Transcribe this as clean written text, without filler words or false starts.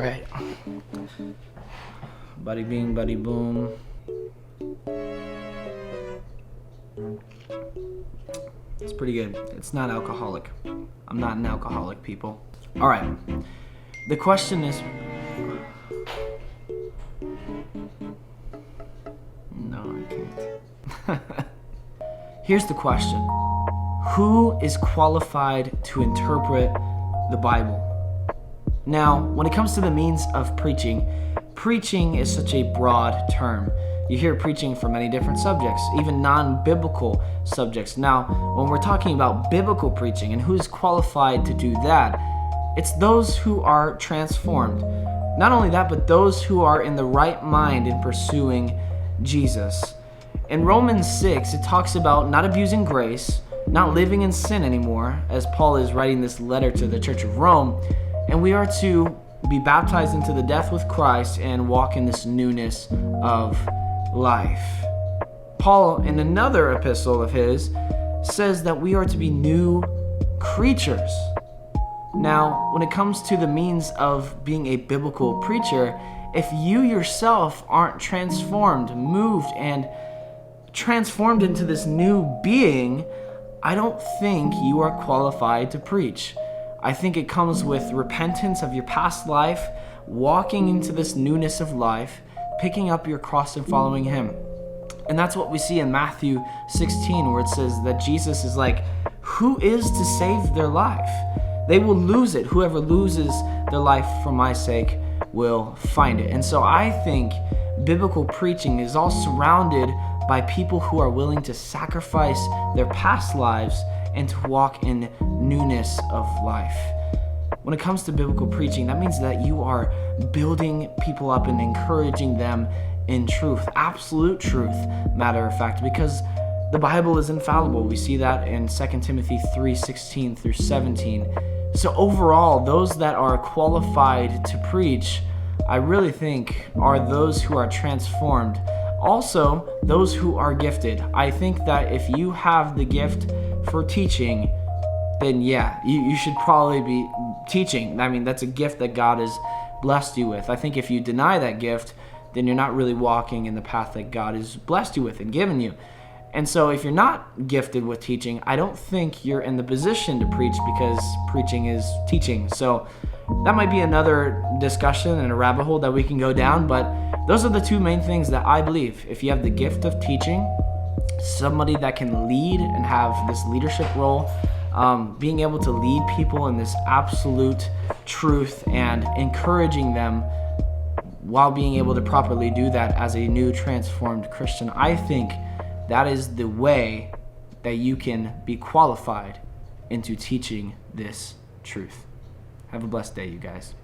right. Buddy bing, buddy boom. It's pretty good. It's not alcoholic. I'm not an alcoholic, people. All right. The question is... No, I can't. Here's the question. Who is qualified to interpret the Bible? Now, when it comes to the means of preaching, preaching is such a broad term. You hear preaching for many different subjects, even non-biblical subjects. Now, when we're talking about biblical preaching and who's qualified to do that, it's those who are transformed. Not only that, but those who are in the right mind in pursuing Jesus. In Romans 6, it talks about not abusing grace, not living in sin anymore, as Paul is writing this letter to the Church of Rome, and we are to be baptized into the death with Christ and walk in this newness of life. Paul, in another epistle of his, says that we are to be new creatures. Now, when it comes to the means of being a biblical preacher, if you yourself aren't transformed, moved, and transformed into this new being, I don't think you are qualified to preach. I think it comes with repentance of your past life, walking into this newness of life, picking up your cross and following Him. And that's what we see in Matthew 16, where it says that Jesus is like, who is to save their life? They will lose it. Whoever loses their life for my sake will find it. And so I think biblical preaching is all surrounded by people who are willing to sacrifice their past lives and to walk in newness of life. When it comes to biblical preaching, that means that you are building people up and encouraging them in truth, absolute truth, matter of fact, because the Bible is infallible. We see that in 2 Timothy 3:16 through 17. So overall, those that are qualified to preach, I really think, are those who are transformed. Also, those who are gifted. I think that if you have the gift for teaching, then yeah, you should probably be teaching. I mean, that's a gift that God has blessed you with. I think if you deny that gift, then you're not really walking in the path that God has blessed you with and given you. And so if you're not gifted with teaching, I don't think you're in the position to preach, because preaching is teaching. So that might be another discussion and a rabbit hole that we can go down, but those are the two main things that I believe. If you have the gift of teaching, somebody that can lead and have this leadership role, being able to lead people in this absolute truth and encouraging them while being able to properly do that as a new transformed Christian, I think that is the way that you can be qualified into teaching this truth. Have a blessed day, you guys.